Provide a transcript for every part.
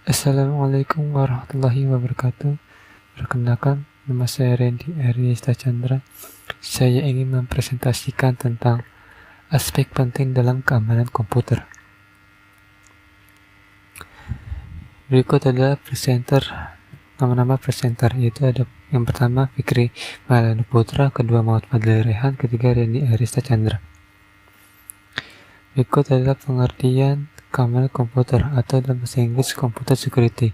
Assalamualaikum warahmatullahi wabarakatuh. Perkenalkan, nama saya Randy Aryesta Chandra. Saya ingin mempresentasikan tentang aspek penting dalam keamanan komputer. Berikut adalah nama-nama presenter, yaitu ada yang pertama Fikri Maulana Putra, kedua Muhammad Fadli Rehan, ketiga Randy Aryesta Chandra. Berikut adalah pengertian keamanan komputer atau dalam bahasa Inggris computer security,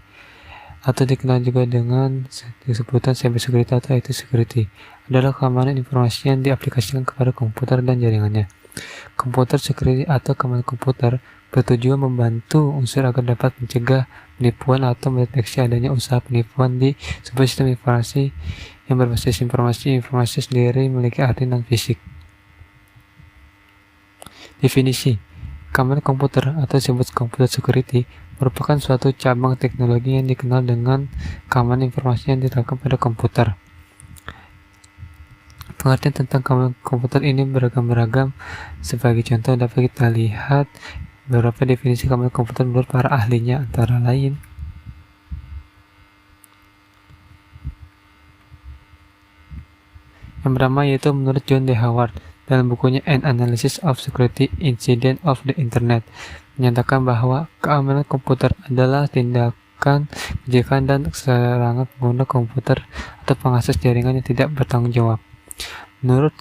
atau dikenal juga dengan sebutan cybersecurity atau IT security, adalah keamanan informasi yang diaplikasikan kepada komputer dan jaringannya. Computer security atau keamanan komputer bertujuan membantu unsur agar dapat mencegah penipuan atau mendeteksi adanya usaha penipuan di sebuah sistem informasi yang berbasis informasi sendiri memiliki arti non-fisik. Definisi keamanan komputer atau disebut computer security merupakan suatu cabang teknologi yang dikenal dengan keamanan informasi yang diterapkan pada komputer. Pengertian tentang keamanan komputer ini beragam-ragam. Sebagai contoh dapat kita lihat beberapa definisi keamanan komputer menurut para ahlinya, antara lain yang pertama yaitu menurut John D. Howard dalam bukunya An Analysis of Security Incident of the Internet, menyatakan bahwa keamanan komputer adalah tindakan kejiwaan dan serangan pengguna komputer atau pengakses jaringan yang tidak bertanggung jawab. Menurut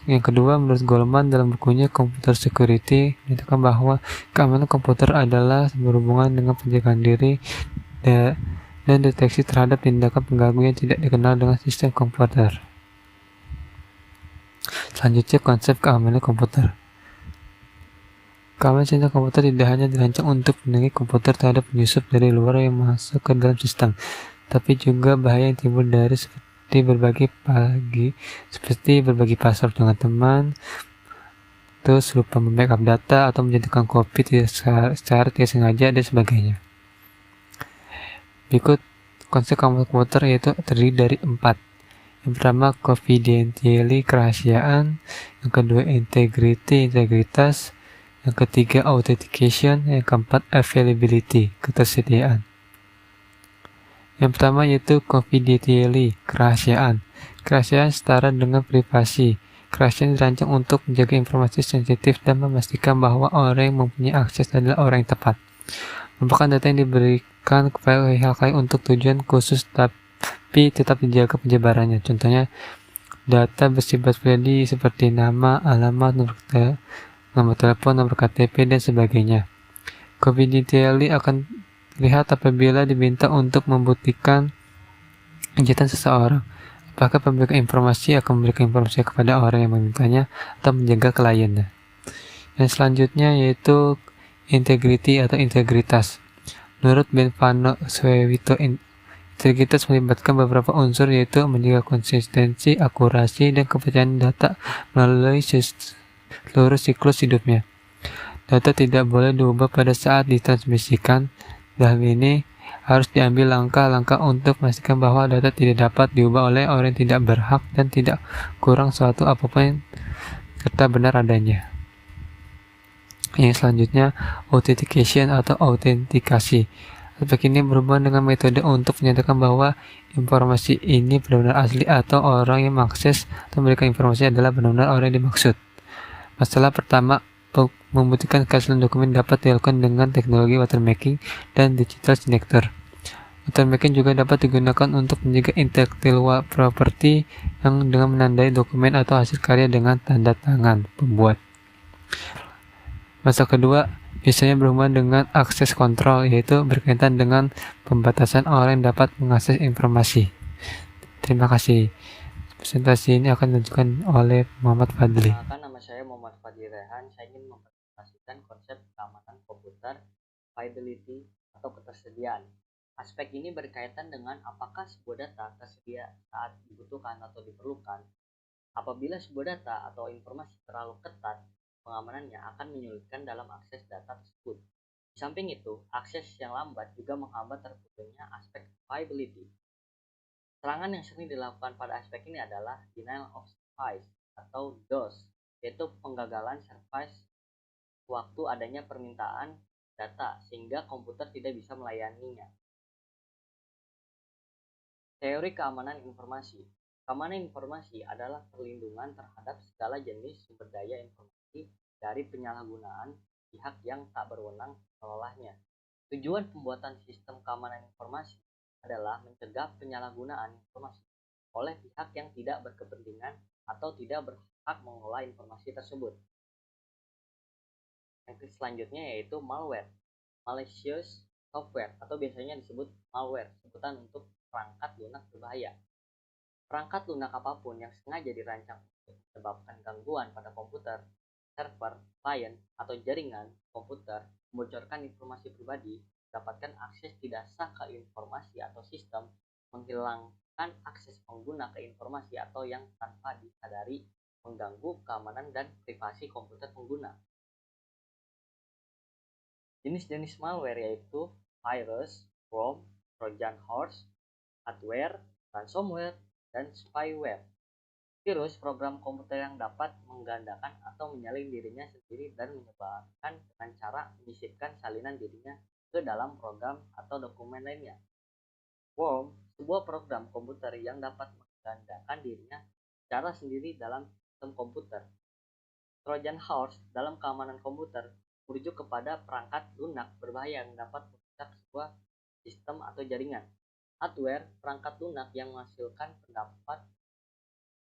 Goleman dalam bukunya Computer Security menyatakan bahwa keamanan komputer adalah berhubungan dengan penjagaan diri dan deteksi terhadap tindakan pengganggu yang tidak dikenal dengan sistem komputer. Selanjutnya, konsep keamanan komputer. Keamanan sistem komputer tidak hanya dirancang untuk melindungi komputer terhadap penyusup dari luar yang masuk ke dalam sistem, tapi juga bahaya yang timbul dari seperti berbagi password dengan teman, terus lupa membackup data atau menjadikan kopi secara tidak sengaja dan sebagainya. Berikut konsep keamanan komputer yaitu terdiri dari 4. Yang pertama, confidentiality, kerahasiaan. Yang kedua, integrity, integritas. Yang ketiga, authentication. Yang keempat, availability, ketersediaan. Yang pertama yaitu confidentiality, kerahasiaan. Kerahasiaan setara dengan privasi. Kerahasiaan dirancang untuk menjaga informasi sensitif dan memastikan bahwa orang yang mempunyai akses adalah orang yang tepat. Merupakan data yang diberikan kepada pihak lain untuk tujuan khusus tapi tetap dijaga penyebarannya. Contohnya, data bersifat pribadi seperti nama, alamat, nomor telepon, nomor KTP, dan sebagainya. Confidentiality akan terlihat apabila diminta untuk membuktikan kejahatan seseorang. Apakah pemberian informasi akan memberikan informasi kepada orang yang memintanya atau menjaga kliennya. Yang selanjutnya yaitu integrity atau integritas. Menurut Benvano Swewito, integritas melibatkan beberapa unsur, yaitu menjaga konsistensi, akurasi, dan kepercayaan data melalui seluruh siklus hidupnya. Data tidak boleh diubah pada saat ditransmisikan. Dalam ini harus diambil langkah-langkah untuk memastikan bahwa data tidak dapat diubah oleh orang yang tidak berhak dan tidak kurang suatu apapun serta benar adanya. Yang selanjutnya, authentication atau autentikasi. Aspek ini berhubungan dengan metode untuk menyatakan bahwa informasi ini benar-benar asli atau orang yang mengakses atau memberikan informasi adalah benar-benar orang yang dimaksud. Masalah pertama, membuktikan keaslian dokumen dapat dilakukan dengan teknologi watermarking dan digital signature. Watermarking juga dapat digunakan untuk menjaga intellectual property yang dengan menandai dokumen atau hasil karya dengan tanda tangan pembuat. Masalah kedua biasanya berhubungan dengan akses kontrol, yaitu berkaitan dengan pembatasan orang yang dapat mengakses informasi. Terima kasih. Presentasi ini akan dilanjutkan oleh Muhammad Fadli. Nama saya Muhammad Fadli Rehan. Saya ingin mempresentasikan konsep keamanan komputer, viability atau ketersediaan. Aspek ini berkaitan dengan apakah sebuah data tersedia saat dibutuhkan atau diperlukan. Apabila sebuah data atau informasi terlalu ketat, pengamanannya akan menyulitkan dalam akses data tersebut. Di samping itu, akses yang lambat juga menghambat terwujudnya aspek viability. Serangan yang sering dilakukan pada aspek ini adalah denial of service atau DOS, yaitu penggagalan service waktu adanya permintaan data sehingga komputer tidak bisa melayaninya. Teori keamanan informasi. Keamanan informasi adalah perlindungan terhadap segala jenis sumber daya informasi dari penyalahgunaan pihak yang tak berwenang mengelolanya. Tujuan pembuatan sistem keamanan informasi adalah mencegah penyalahgunaan informasi oleh pihak yang tidak berkepentingan atau tidak berhak mengelola informasi tersebut. Yang selanjutnya yaitu malware, malicious software, atau biasanya disebut malware, sebutan untuk perangkat lunak berbahaya. Perangkat lunak apapun yang sengaja dirancang untuk menyebabkan gangguan pada komputer, server, klien, atau jaringan komputer, membocorkan informasi pribadi, mendapatkan akses tidak sah ke informasi atau sistem, menghilangkan akses pengguna ke informasi atau yang tanpa disadari mengganggu keamanan dan privasi komputer pengguna. Jenis-jenis malware yaitu virus, worm, trojan horse, adware, ransomware, dan spyware. Virus program komputer yang dapat menggandakan atau menyalin dirinya sendiri dan menyebarkan dengan cara menyisipkan salinan dirinya ke dalam program atau dokumen lainnya. Worm, sebuah program komputer yang dapat menggandakan dirinya secara sendiri dalam sistem komputer. Trojan horse dalam keamanan komputer merujuk kepada perangkat lunak berbahaya yang dapat merusak sebuah sistem atau jaringan. Adware, perangkat lunak yang menghasilkan pendapat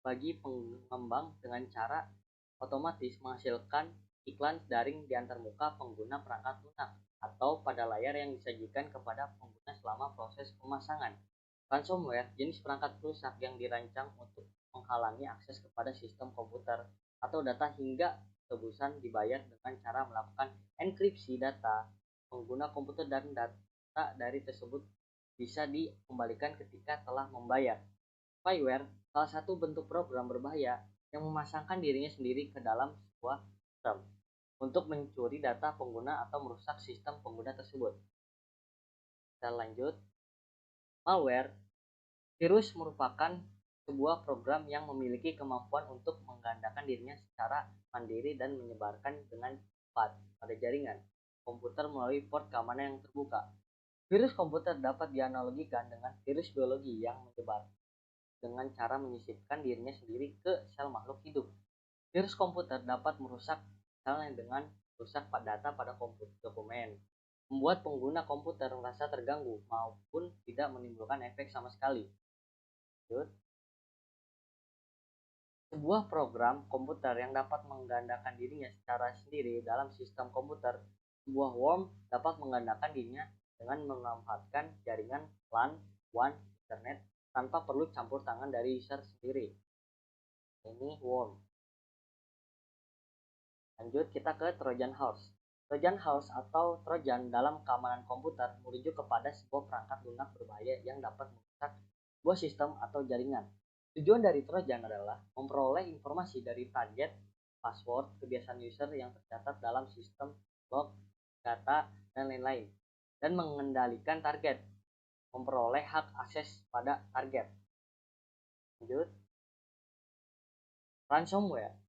bagi pengembang dengan cara otomatis menghasilkan iklan daring di antarmuka pengguna perangkat lunak atau pada layar yang disajikan kepada pengguna selama proses pemasangan. Ransomware, jenis perangkat perusak yang dirancang untuk menghalangi akses kepada sistem komputer atau data hingga tebusan dibayar dengan cara melakukan enkripsi data pengguna komputer dan data dari tersebut bisa dikembalikan ketika telah membayar. Spyware, salah satu bentuk program berbahaya yang memasangkan dirinya sendiri ke dalam sebuah sistem untuk mencuri data pengguna atau merusak sistem pengguna tersebut. Kita lanjut. Malware, virus merupakan sebuah program yang memiliki kemampuan untuk menggandakan dirinya secara mandiri dan menyebarkan dengan cepat pada jaringan komputer melalui port keamanan yang terbuka. Virus komputer dapat dianalogikan dengan virus biologi yang menyebar dengan cara menyisipkan dirinya sendiri ke sel makhluk hidup. Virus komputer dapat merusak misalnya dengan merusak data pada dokumen, membuat pengguna komputer merasa terganggu maupun tidak menimbulkan efek sama sekali. Sebuah program komputer yang dapat menggandakan dirinya secara sendiri dalam sistem komputer. Sebuah worm dapat menggandakan dirinya dengan memanfaatkan jaringan LAN, WAN, internet tanpa perlu campur tangan dari user sendiri. Ini worm. Lanjut kita ke Trojan horse. Trojan horse atau Trojan dalam keamanan komputer merujuk kepada sebuah perangkat lunak berbahaya yang dapat merusak sebuah sistem atau jaringan. Tujuan dari Trojan adalah memperoleh informasi dari target, password, kebiasaan user yang tercatat dalam sistem, log, data, dan lain-lain, dan mengendalikan target, memperoleh hak akses pada target. Lanjut. Ransomware.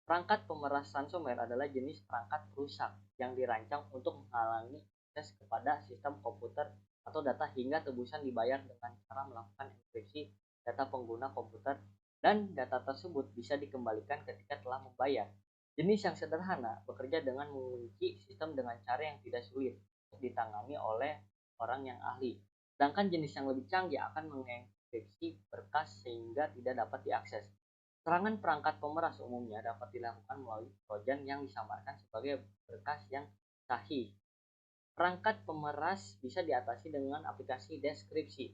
Perangkat pemeras ransomware adalah jenis perangkat perusak yang dirancang untuk menghalangi akses kepada sistem komputer atau data hingga tebusan dibayar dengan cara melakukan enkripsi data pengguna komputer dan data tersebut bisa dikembalikan ketika telah membayar. Jenis yang sederhana bekerja dengan mengunci sistem dengan cara yang tidak sulit untuk ditangani oleh orang yang ahli. Sedangkan jenis yang lebih canggih akan mengenkripsi berkas sehingga tidak dapat diakses. Serangan perangkat pemeras umumnya dapat dilakukan melalui trojan yang disamarkan sebagai berkas yang sahih. Perangkat pemeras bisa diatasi dengan aplikasi deskripsi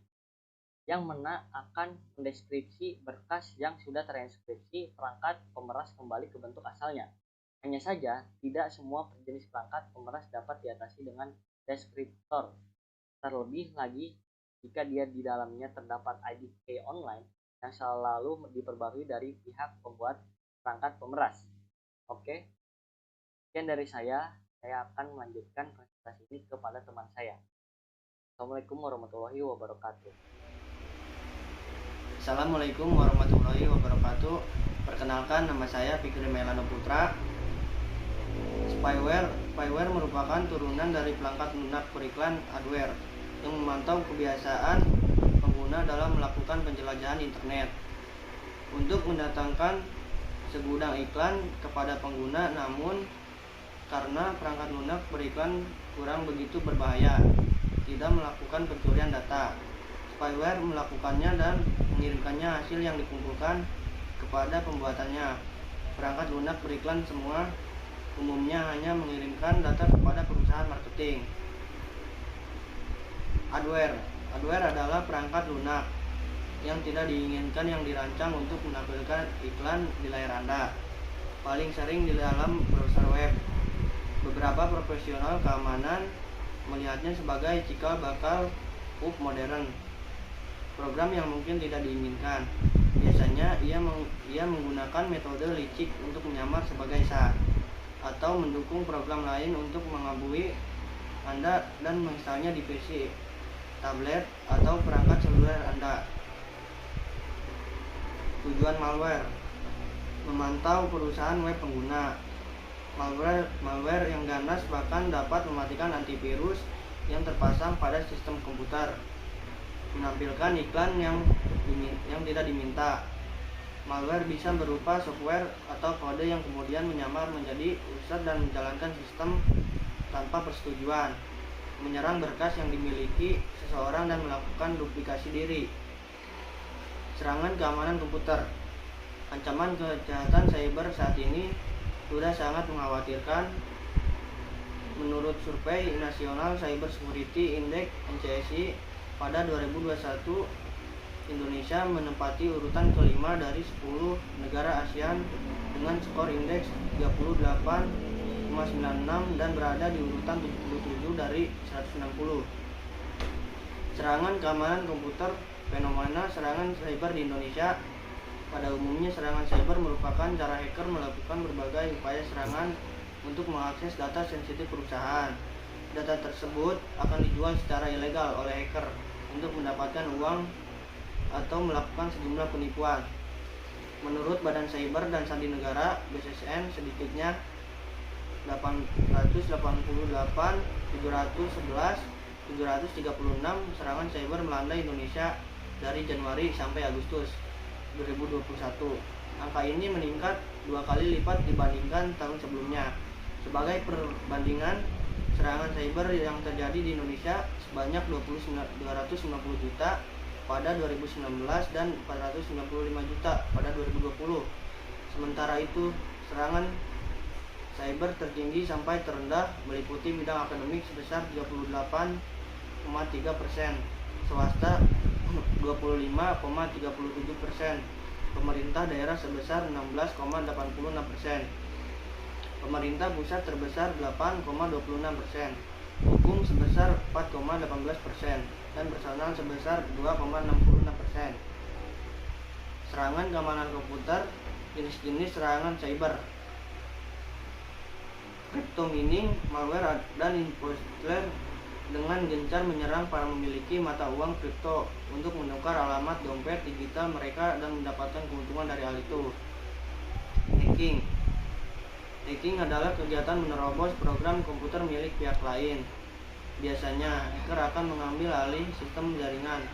yang mana akan mendeskripsi berkas yang sudah terenkripsi perangkat pemeras kembali ke bentuk asalnya. Hanya saja, tidak semua jenis perangkat pemeras dapat diatasi dengan deskriptor. Terlebih lagi, jika dia di dalamnya terdapat ID key online yang selalu diperbarui dari pihak pembuat perangkat pemeras. Oke, sekian dari saya akan melanjutkan presentasi ini kepada teman saya. Assalamualaikum warahmatullahi wabarakatuh. Assalamualaikum warahmatullahi wabarakatuh. Perkenalkan, nama saya Fikri Melano Putra. Spyware merupakan turunan dari perangkat lunak beriklan adware yang memantau kebiasaan pengguna pengguna dalam melakukan penjelajahan internet untuk mendatangkan segudang iklan kepada pengguna, namun karena perangkat lunak beriklan kurang begitu berbahaya, tidak melakukan pencurian data. Spyware melakukannya dan mengirimkannya hasil yang dikumpulkan kepada pembuatannya. Perangkat lunak beriklan semua umumnya hanya mengirimkan data kepada perusahaan marketing. Adware adalah perangkat lunak yang tidak diinginkan yang dirancang untuk menampilkan iklan di layar Anda, paling sering di dalam browser web. Beberapa profesional keamanan melihatnya sebagai cikal bakal bug modern, program yang mungkin tidak diinginkan. Biasanya ia menggunakan metode licik untuk menyamar sebagai sah atau mendukung program lain untuk mengelabui Anda dan menginstalnya di PC, tablet, atau perangkat seluler Anda. Tujuan malware: memantau perusahaan web pengguna. Malware yang ganas bahkan dapat mematikan antivirus yang terpasang pada sistem komputer, menampilkan iklan yang tidak diminta. Malware bisa berupa software atau kode yang kemudian menyamar menjadi user dan menjalankan sistem tanpa persetujuan, menyerang berkas yang dimiliki seseorang dan melakukan duplikasi diri. Serangan keamanan komputer. Ancaman kejahatan cyber saat ini sudah sangat mengkhawatirkan. Menurut survei National Cyber Security Index (NCSI) pada 2021, Indonesia menempati urutan kelima dari 10 negara ASEAN dengan skor indeks 38,96 dan berada di urutan 77 dari 160. Serangan keamanan komputer. Fenomena serangan cyber di Indonesia. Pada umumnya, serangan cyber merupakan cara hacker melakukan berbagai upaya serangan untuk mengakses data sensitif perusahaan. Data tersebut akan dijual secara ilegal oleh hacker untuk mendapatkan uang atau melakukan sejumlah penipuan. Menurut Badan Cyber dan Sandi Negara (BSSN), sedikitnya 888, 711, 736 serangan cyber melanda Indonesia dari Januari sampai Agustus 2021. Angka ini meningkat 2 kali lipat dibandingkan tahun sebelumnya. Sebagai perbandingan, serangan cyber yang terjadi di Indonesia sebanyak 290 juta pada 2019 dan 495 juta pada 2020. Sementara itu, serangan cyber tertinggi sampai terendah meliputi bidang akademik sebesar 38,3%, swasta 25,37%, pemerintah daerah sebesar 16,86%, pemerintah pusat terbesar 8,26%, hukum sebesar 4,18%, dan personal sebesar 2,66%. Serangan keamanan komputer. Jenis-jenis serangan cyber: crypto mining, malware, dan imposter dengan gencar menyerang para memiliki mata uang kripto untuk menukar alamat dompet digital mereka dan mendapatkan keuntungan dari hal itu. Hacking adalah kegiatan menerobos program komputer milik pihak lain. Biasanya, hacker akan mengambil alih sistem jaringan,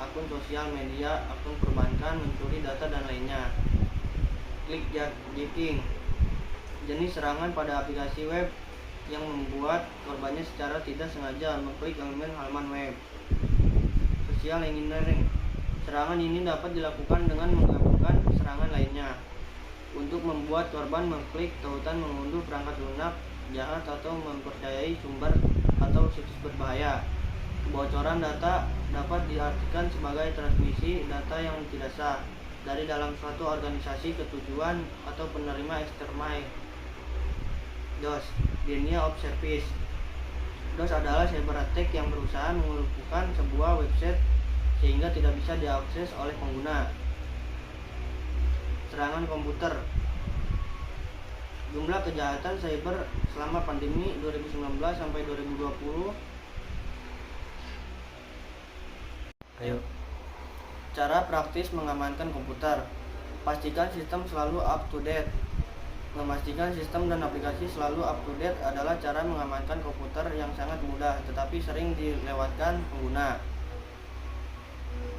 akun sosial media, akun perbankan, mencuri data, dan lainnya. Clickjacking, jenis serangan pada aplikasi web yang membuat korbannya secara tidak sengaja mengklik elemen halaman web. Social engineering, serangan ini dapat dilakukan dengan menggabungkan serangan lainnya untuk membuat korban mengklik tautan mengunduh perangkat lunak jahat atau mempercayai sumber atau situs berbahaya. Kebocoran data dapat diartikan sebagai transmisi data yang tidak sah dari dalam suatu organisasi ke tujuan atau penerima eksternal. DOS, Denial of Service. DOS adalah cyber attack yang berusaha melumpuhkan sebuah website sehingga tidak bisa diakses oleh pengguna. Serangan komputer. Jumlah kejahatan cyber selama pandemi 2019 sampai 2020. Cara praktis mengamankan komputer. Pastikan sistem selalu up to date. Memastikan sistem dan aplikasi selalu up to date adalah cara mengamankan komputer yang sangat mudah tetapi sering dilewatkan pengguna.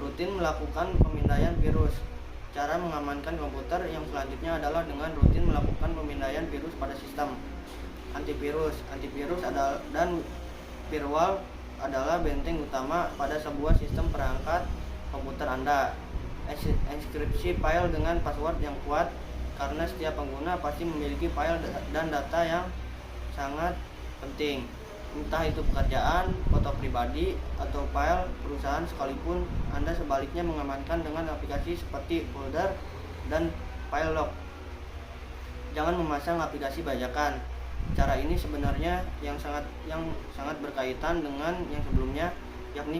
rutin melakukan pemindaian virus. Cara mengamankan komputer yang selanjutnya adalah dengan rutin melakukan pemindaian virus pada sistem. Antivirus dan firewall adalah benteng utama pada sebuah sistem perangkat komputer Anda. Enkripsi file dengan password yang kuat, karena setiap pengguna pasti memiliki file dan data yang sangat penting, entah itu pekerjaan, foto pribadi, atau file perusahaan sekalipun. Anda sebaliknya mengamankan dengan aplikasi seperti folder dan file log. Jangan memasang aplikasi bajakan. Cara ini sebenarnya yang sangat berkaitan dengan yang sebelumnya, yakni